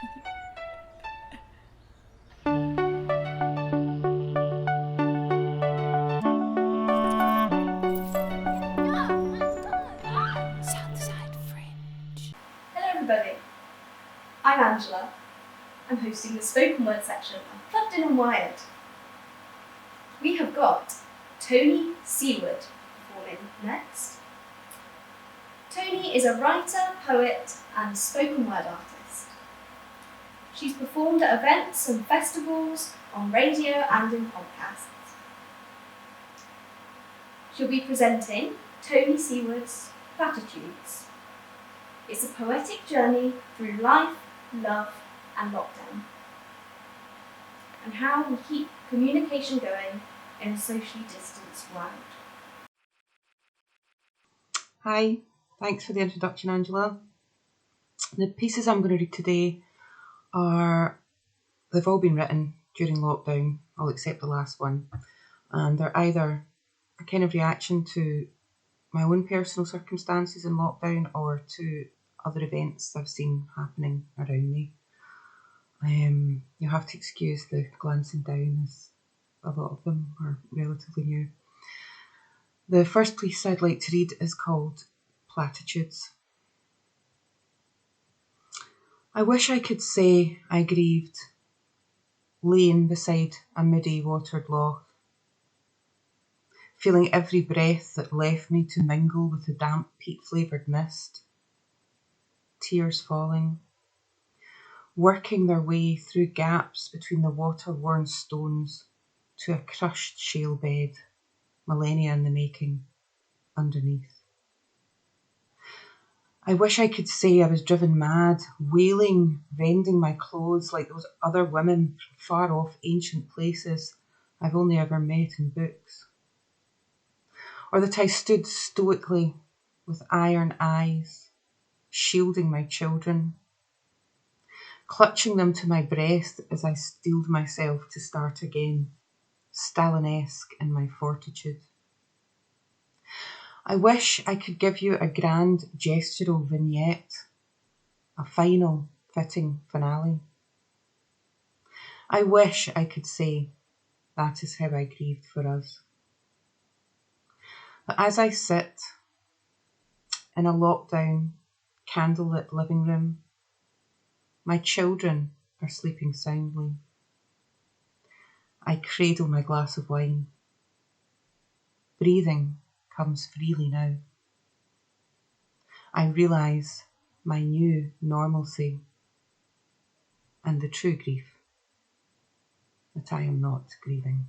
Hello everybody, I'm Angela. I'm hosting the spoken word section of Plugged In and Wired. We have got Toni Seaward performing next. Toni is a writer, poet and spoken word artist. She's performed at events and festivals, on radio and in podcasts. She'll be presenting Toni Seaward's Platitudes. It's a poetic journey through life, love and lockdown, and how we keep communication going in a socially distanced world. Hi, thanks for the introduction, Angela. The pieces I'm going to read today they've all been written during lockdown, all except the last one, and they're either a kind of reaction to my own personal circumstances in lockdown or to other events I've seen happening around me. You'll have to excuse the glancing down, as a lot of them are relatively new. The first piece I'd like to read is called Platitudes. I wish I could say I grieved, laying beside a moody watered loch, feeling every breath that left me to mingle with the damp peat-flavoured mist, tears falling, working their way through gaps between the water-worn stones to a crushed shale bed, millennia in the making, underneath. I wish I could say I was driven mad, wailing, rending my clothes like those other women from far-off ancient places I've only ever met in books. Or that I stood stoically with iron eyes, shielding my children, clutching them to my breast as I steeled myself to start again, Stalinesque in my fortitude. I wish I could give you a grand gestural vignette, a final, fitting finale. I wish I could say that is how I grieved for us. But as I sit in a lockdown, candlelit living room, my children are sleeping soundly. I cradle my glass of wine. Breathing comes freely now. I realise my new normalcy and the true grief that I am not grieving.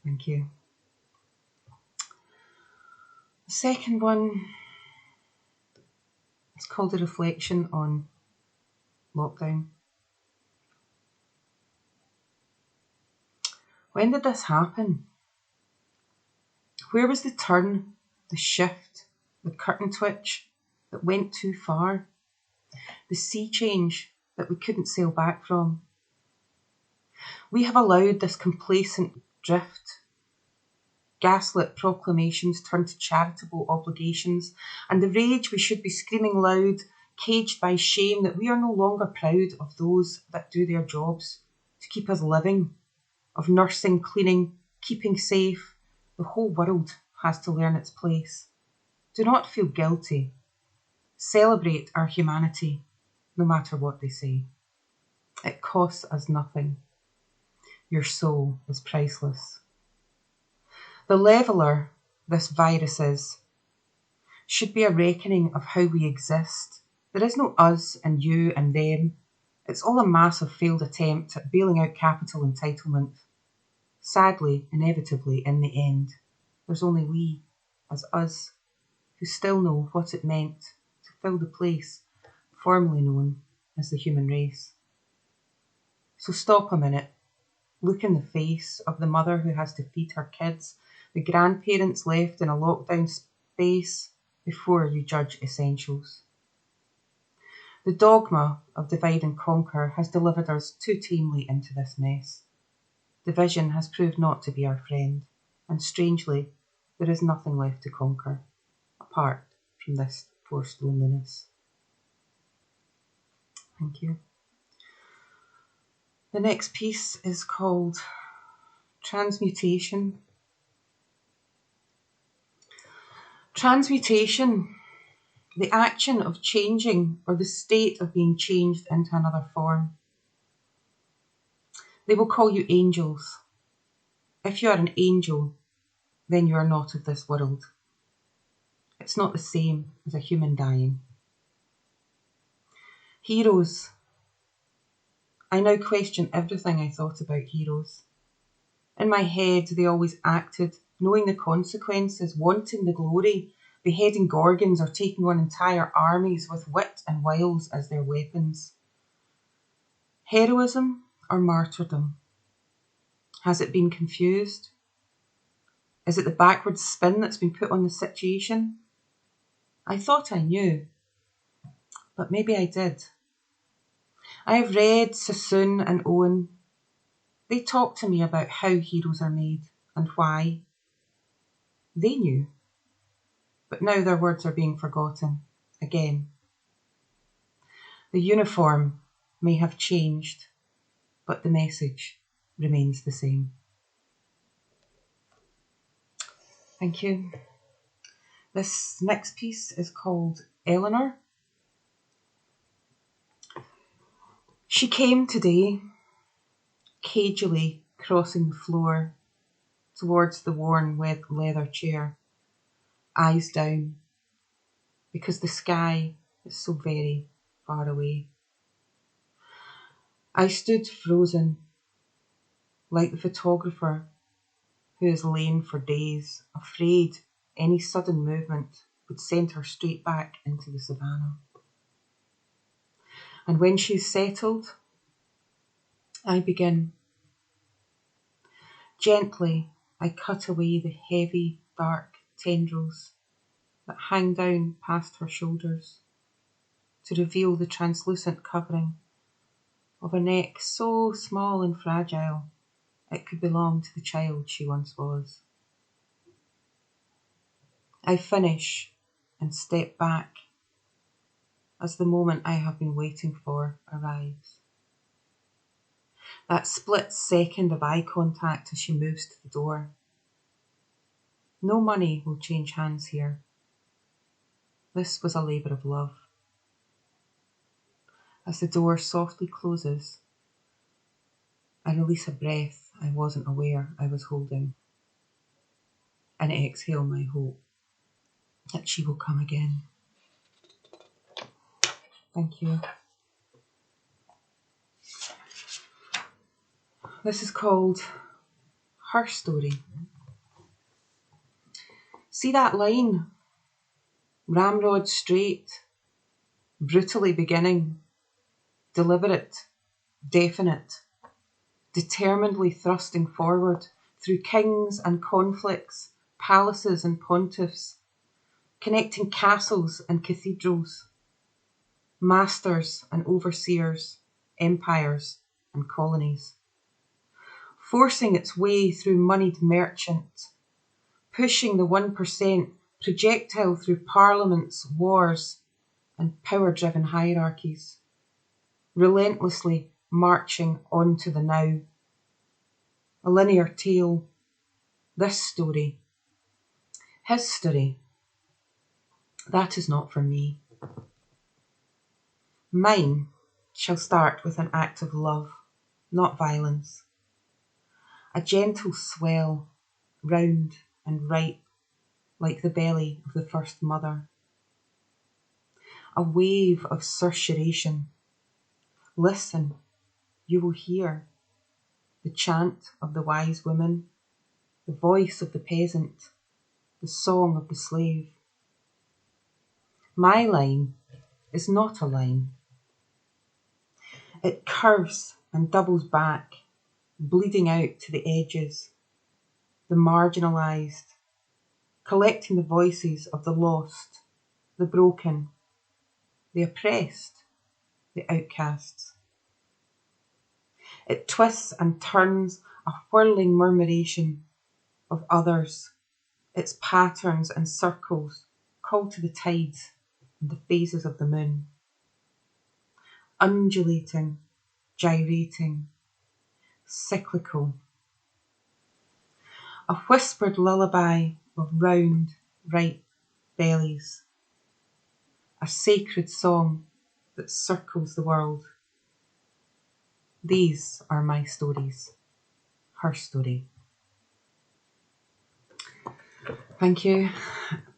Thank you. The second one is called a reflection on lockdown. When did this happen? Where was the turn, the shift, the curtain twitch that went too far? The sea change that we couldn't sail back from? We have allowed this complacent drift. Gaslit proclamations turned to charitable obligations, and the rage we should be screaming loud, caged by shame that we are no longer proud of those that do their jobs to keep us living, of nursing, cleaning, keeping safe. The whole world has to learn its place. Do not feel guilty. Celebrate our humanity, no matter what they say. It costs us nothing. Your soul is priceless. The leveller this virus is should be a reckoning of how we exist. There is no us and you and them. It's all a massive failed attempt at bailing out capital entitlement. Sadly, inevitably, in the end, there's only we, as us, who still know what it meant to fill the place formerly known as the human race. So stop a minute, look in the face of the mother who has to feed her kids, the grandparents left in a lockdown space, before you judge essentials. The dogma of divide and conquer has delivered us too tamely into this mess. Division has proved not to be our friend, and strangely, there is nothing left to conquer, apart from this forced loneliness. Thank you. The next piece is called Transmutation. Transmutation, the action of changing or the state of being changed into another form. They will call you angels. If you are an angel, then you are not of this world. It's not the same as a human dying. Heroes. I now question everything I thought about heroes. In my head, they always acted, knowing the consequences, wanting the glory, beheading gorgons or taking on entire armies with wit and wiles as their weapons. Heroism or martyrdom? Has it been confused? Is it the backward spin that's been put on the situation? I thought I knew, but maybe I did. I have read Sassoon and Owen. They talk to me about how heroes are made and why. They knew, but now their words are being forgotten again. The uniform may have changed, but the message remains the same. Thank you. This next piece is called Eleanor. She came today, cagily crossing the floor towards the worn leather chair, eyes down, because the sky is so very far away. I stood frozen, like the photographer who has lain for days, afraid any sudden movement would send her straight back into the savannah. And when she's settled, I begin. Gently, I cut away the heavy, dark tendrils that hang down past her shoulders to reveal the translucent covering of a neck so small and fragile it could belong to the child she once was. I finish and step back as the moment I have been waiting for arrives. That split second of eye contact as she moves to the door. No money will change hands here. This was a labour of love. As the door softly closes, I release a breath I wasn't aware I was holding, and exhale my hope that she will come again. Thank you. This is called Her Story. See that line? Ramrod straight, brutally beginning, deliberate, definite, determinedly thrusting forward through kings and conflicts, palaces and pontiffs, connecting castles and cathedrals, masters and overseers, empires and colonies, forcing its way through moneyed merchant, pushing the 1%, projectile through parliaments, wars, and power-driven hierarchies, relentlessly marching on to the now. A linear tale, this story, his story, that is not for me. Mine shall start with an act of love, not violence. A gentle swell, round and ripe, like the belly of the first mother. A wave of certiorration. Listen, you will hear the chant of the wise woman, the voice of the peasant, the song of the slave. My line is not a line. It curves and doubles back, bleeding out to the edges, the marginalised, collecting the voices of the lost, the broken, the oppressed, the outcasts. It twists and turns, a whirling murmuration of others, its patterns and circles call to the tides and the phases of the moon. undulating, gyrating, cyclical. A whispered lullaby of round, ripe bellies. A sacred song that circles the world. These are my stories, her story. Thank you.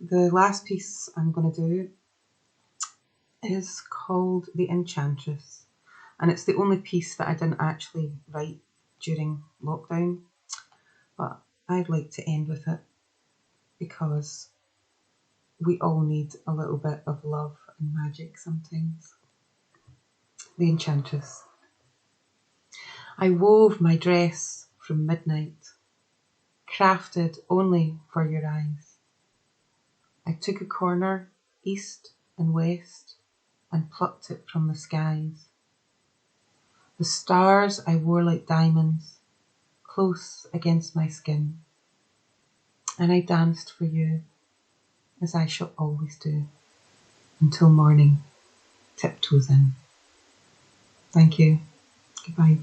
The last piece I'm going to do is called The Enchantress, and it's the only piece that I didn't actually write during lockdown, but I'd like to end with it because we all need a little bit of love and magic sometimes. The Enchantress. I wove my dress from midnight, crafted only for your eyes. I took a corner east and west and plucked it from the skies. The stars I wore like diamonds, close against my skin, and I danced for you, as I shall always do, until morning tiptoes in. Thank you. Goodbye.